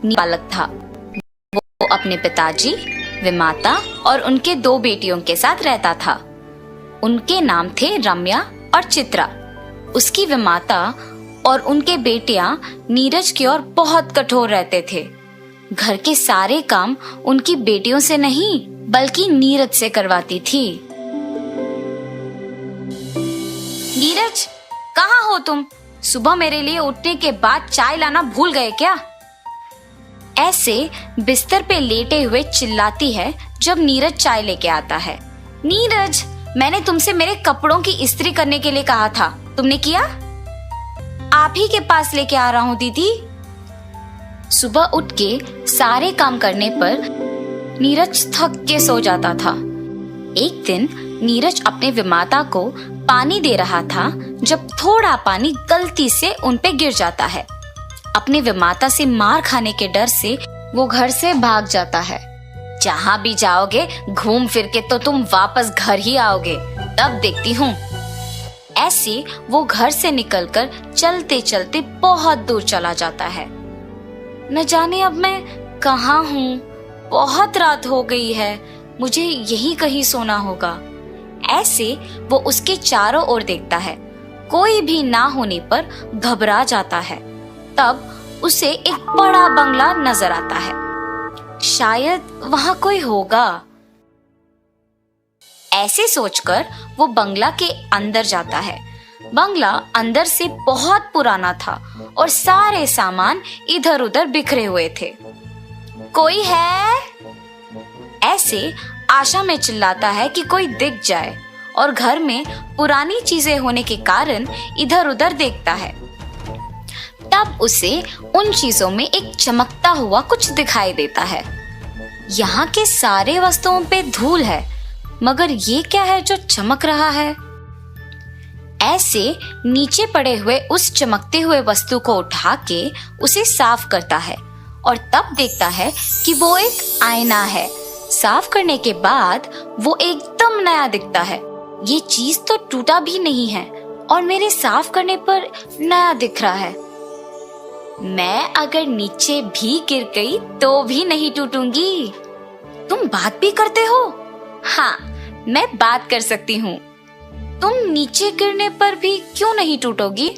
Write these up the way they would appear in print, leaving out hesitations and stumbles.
बालक था। वो अपने पिताजी, विमाता और उनके 2 बेटियों के साथ रहता था। उनके नाम थे रम्या और चित्रा। उसकी विमाता और उनके बेटियां नीरज की ओर बहुत कठोर रहते थे। घर के सारे काम उनकी बेटियों से नहीं बल्कि नीरज से करवाती थी। नीरज, कहाँ हो तुम? सुबह मेरे लिए उठने के बाद चाय लाना भूल गए क्या? ऐसे बिस्तर पे लेटे हुए चिल्लाती है जब नीरज चाय लेके आता है। नीरज, मैंने तुमसे मेरे कपड़ों की इस्त्री करने के लिए कहा था, तुमने किया? आप ही के पास लेके आ रहा हूँ दीदी। सुबह उठ के सारे काम करने पर नीरज थक के सो जाता था। एक दिन नीरज अपने विमाता को पानी दे रहा था जब थोड़ा पानी गलती से उन पे गिर जाता है। अपने विमाता से मार खाने के डर से वो घर से भाग जाता है। जहाँ भी जाओगे घूम फिर के तो तुम वापस घर ही आओगे, तब देखती हूँ। ऐसे वो घर से निकलकर चलते चलते बहुत दूर चला जाता है। न जाने अब मैं कहाँ हूँ, बहुत रात हो गई है, मुझे यहीं कहीं सोना होगा। ऐसे वो उसके चारों ओर देखता है। कोई भी ना होने पर घबरा जाता है। तब उसे एक बड़ा बंगला नजर आता है। शायद वहां कोई होगा। ऐसे सोचकर वो बंगला के अंदर जाता है। बंगला अंदर से बहुत पुराना था और सारे सामान इधर उधर बिखरे हुए थे। कोई है? ऐसे आशा में चिल्लाता है कि कोई दिख जाए और घर में पुरानी चीजें होने के कारण इधर उधर देखता है। तब उसे उन चीजों में एक चमकता हुआ कुछ दिखाई देता है। यहाँ के सारे वस्तुओं पे धूल है, मगर ये क्या है जो चमक रहा है? ऐसे नीचे पड़े हुए उस चमकते हुए वस्तु को उठा के उसे साफ करता है और तब देखता है कि वो एक आईना है। साफ करने के बाद वो एकदम नया दिखता है। ये चीज तो टूटा भी नहीं है और मेरे साफ करने पर नया दिख रहा है। मैं अगर नीचे भी गिर गई तो भी नहीं टूटूंगी। तुम बात भी करते हो? हाँ, मैं बात कर सकती हूँ। तुम नीचे गिरने पर भी क्यों नहीं टूटोगी?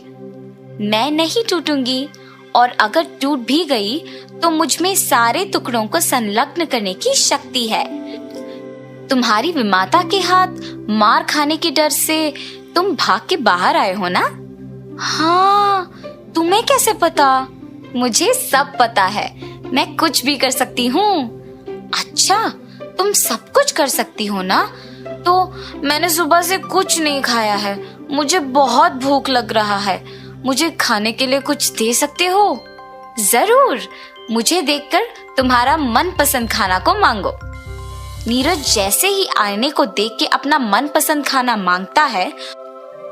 मैं नहीं टूटूंगी, और अगर टूट भी गई तो मुझ में सारे टुकड़ों को संलग्न करने की शक्ति है। तुम्हारी विमाता के हाथ मार खाने के डर से तुम भाग के बाहर आए हो ना? हाँ, तुम्हें कैसे पता? मुझे सब पता है, मैं कुछ भी कर सकती हूँ। अच्छा, तुम सब कुछ कर सकती हो ना? तो मैंने सुबह से कुछ नहीं खाया है, मुझे बहुत भूख लग रहा है। मुझे खाने के लिए कुछ दे सकते हो? जरूर, मुझे देखकर तुम्हारा मनपसंद खाना को मांगो। नीरज जैसे ही आईने को देख के अपना मनपसंद खाना मांगता है,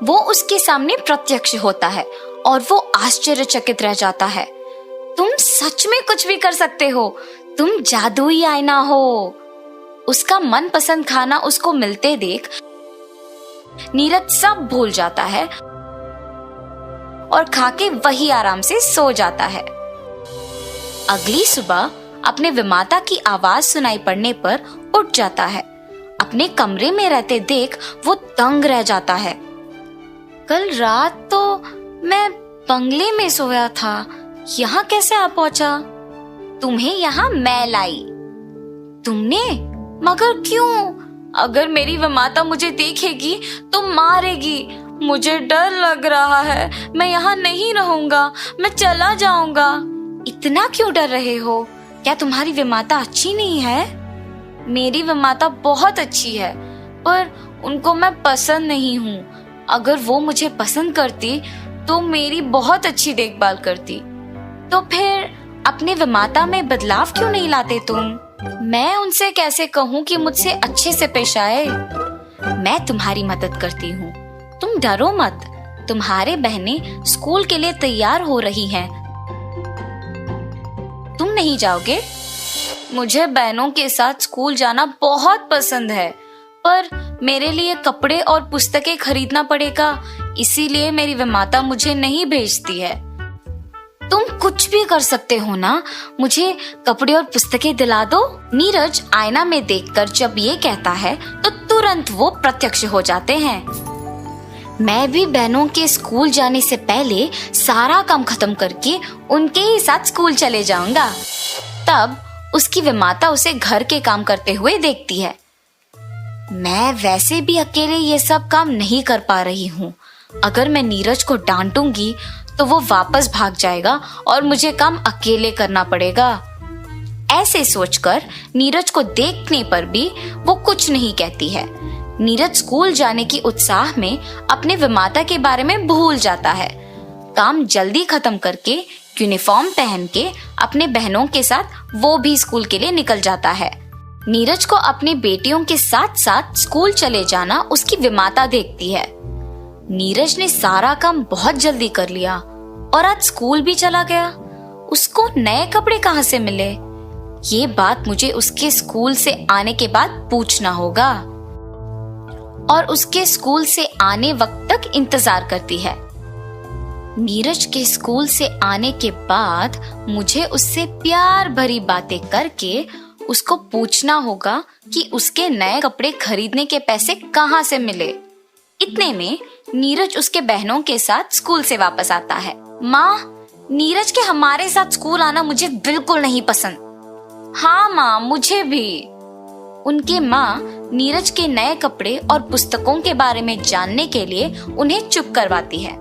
वो उसके सामने प्रत्यक्ष होता है और वो आश्चर्यचकित रह जाता है। तुम सच में कुछ भी कर सकते हो, तुम जादुई आईना हो। उसका मनपसंद खाना उसको मिलते देख नीरज सब भूल जाता है और खाके वही आराम से सो जाता है। अगली सुबह अपने विमाता की आवाज सुनाई पड़ने पर उठ जाता है। अपने कमरे में रहते देख वो दंग रह जाता है। कल रात तो मैं बंगले में सोया था, यहाँ कैसे आ पहुंचा? तुम्हें यहाँ मैं लाई। तुमने? मगर क्यों? अगर मेरी विमाता मुझे देखेगी तो मारेगी। मुझे डर लग रहा है, मैं यहाँ नहीं रहूंगा, मैं चला जाऊंगा। इतना क्यों डर रहे हो? क्या तुम्हारी विमाता अच्छी नहीं है? मेरी विमाता बहुत अच्छी है, पर उनको मैं पसंद नहीं हूँ। अगर वो मुझे पसंद करती तो मेरी बहुत अच्छी देखभाल करती। तो फिर अपने विमाता में बदलाव क्यों नहीं लाते तुम? मैं उनसे कैसे कहूँ कि मुझसे अच्छे से पेश आए? मैं तुम्हारी मदद करती हूँ, तुम डरो मत। तुम्हारे बहनें स्कूल के लिए तैयार हो रही हैं। तुम नहीं जाओगे? मुझे बहनों के साथ स्कूल जाना बहुत पसंद है, पर मेरे लिए कपड़े और पुस्तकें खरीदना पड़ेगा, इसीलिए मेरी विमाता मुझे नहीं भेजती है। तुम कुछ भी कर सकते हो ना, मुझे कपड़े और पुस्तकें दिला दो। नीरज आईना में देखकर जब ये कहता है तो तुरंत वो प्रत्यक्ष हो जाते हैं। मैं भी बहनों के स्कूल जाने से पहले सारा काम खत्म करके उनके ही साथ स्कूल चले जाऊंगा। तब उसकी विमाता उसे घर के काम करते हुए देखती है। मैं वैसे भी अकेले ये सब काम नहीं कर पा रही हूँ। अगर मैं नीरज को डांटूंगी तो वो वापस भाग जाएगा और मुझे काम अकेले करना पड़ेगा। ऐसे सोचकर नीरज को देखने पर भी वो कुछ नहीं कहती है। नीरज स्कूल जाने की उत्साह में अपने विमाता के बारे में भूल जाता है। काम जल्दी खत्म करके यूनिफॉर्म पहन के अपने बहनों के साथ वो भी स्कूल के लिए निकल जाता है। नीरज को अपनी बेटियों के साथ साथ स्कूल चले जाना उसकी विमाता देखती है। नीरज ने सारा काम बहुत जल्दी कर लिया और आज स्कूल भी चला गया। उसको नए कपड़े कहाँ से मिले? ये बात मुझे उसके स्कूल से आने के बाद पूछना होगा। और उसके स्कूल से आने वक्त तक इंतजार करती है। नीरज के स्कूल से आने के बाद मुझे उससे प्यार भरी बातें करके उसको पूछना होगा कि उसके नए कपड़े खरीदने के पैसे कहाँ से मिले। इतने में नीरज उसके बहनों के साथ स्कूल से वापस आता है। माँ, नीरज के हमारे साथ स्कूल आना मुझे बिल्कुल नहीं पसंद। हाँ माँ, मुझे भी। उनके माँ नीरज के नए कपड़े और पुस्तकों के बारे में जानने के लिए उन्हें चुप करवाती है।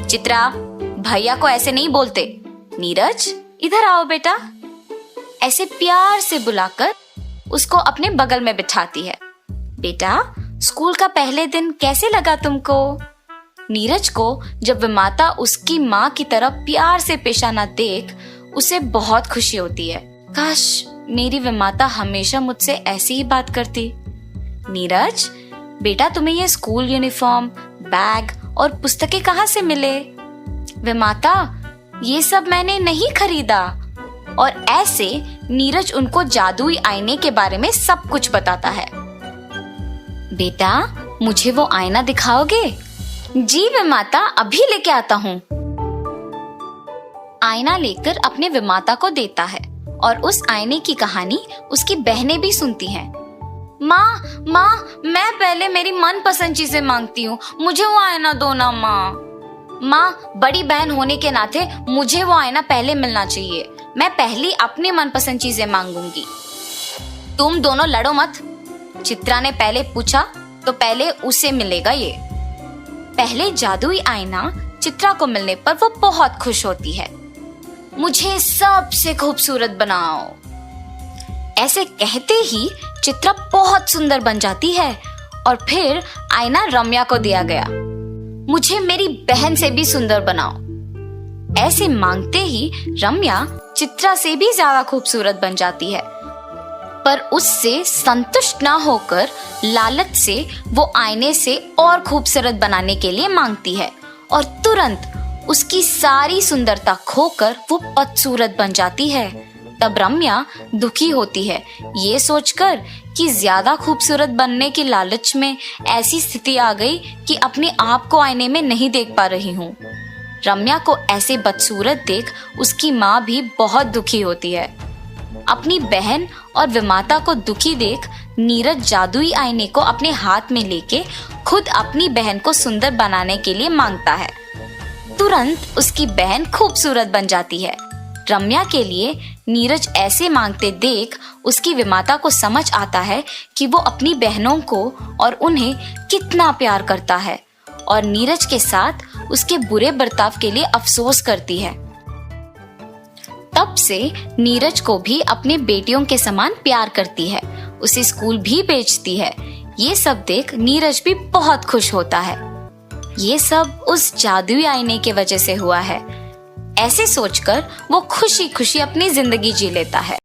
चित्रा, भैया को ऐसे नहीं बोलते। नीरज, इधर आओ बेटा। ऐसे प्यार से बुलाकर उसको अपने बगल में बिठाती है। बेटा, स्कूल का पहले दिन कैसे लगा तुमको? नीरज को जब विमाता उसकी माँ की तरफ प्यार से पेश आना देख उसे बहुत खुशी होती है। काश मेरी विमाता हमेशा मुझसे ऐसी ही बात करती। नीरज, बेटा तुम्हें ये स्कूल यूनिफॉर्म, बैग और पुस्तकें कहाँ से मिले? विमाता, ये सब मैंने नहीं खरीदा। और ऐसे नीरज उनको जादुई आईने के बारे में सब कुछ बताता है। बेटा, मुझे वो आईना दिखाओगे? जी विमाता, अभी लेके आता हूँ। आईना लेकर अपने विमाता को देता है और उस आईने की कहानी उसकी बहनें भी सुनती हैं। माँ, मैं पहले मेरी मनपसंद चीजें मांगती हूँ, मुझे वो आईना दो ना माँ, बड़ी बहन होने के नाते मुझे वो आईना पहले मिलना चाहिए। मैं पहली अपनी मनपसंद चीजें मांगूंगी। तुम दोनों लड़ो मत। चित्रा ने पहले पूछा तो पहले उसे मिलेगा ये। पहले जादुई आईना चित्रा को मिलने पर वो बहुत खुश होती है। मुझे सबसे खूबसूरत बनाओ। ऐसे कहते ही चित्रा बहुत सुंदर बन जाती है और फिर आईना रम्या को दिया गया। मुझे मेरी बहन से भी सुंदर बनाओ। ऐसे मांगते ही रम्या चित्रा से भी ज्यादा खूबसूरत बन जाती है, पर उससे संतुष्ट ना होकर लालच से वो आईने से और खूबसूरत बनाने के लिए मांगती है और तुरंत उसकी सारी सुंदरता खोकर वो बदसूरत बन जाती है। तब रम्या दुखी होती है ये सोचकर कि ज्यादा खूबसूरत बनने की लालच में ऐसी स्थिति आ गई कि अपने आप को आईने में नहीं देख पा रही हूँ। रम्या को ऐसे बदसूरत देख उसकी माँ भी बहुत दुखी होती है। अपनी बहन और विमाता को दुखी देख नीरज जादुई आईने को अपने हाथ में लेके खुद अपनी बहन को सुंदर बनाने के लिए मांगता है। तुरंत उसकी बहन खूबसूरत बन जाती है। रम्या के लिए नीरज ऐसे मांगते देख उसकी विमाता को समझ आता है कि वो अपनी बहनों को और उन्हें कितना प्यार करता है और नीरज के साथ उसके बुरे बर्ताव के लिए अफसोस करती है। तब से नीरज को भी अपने बेटियों के समान प्यार करती है, उसे स्कूल भी भेजती है। ये सब देख नीरज भी बहुत खुश होता है। ये सब उस जादुई आईने के वजह से हुआ है। ऐसे सोचकर वो खुशी खुशी अपनी जिंदगी जी लेता है।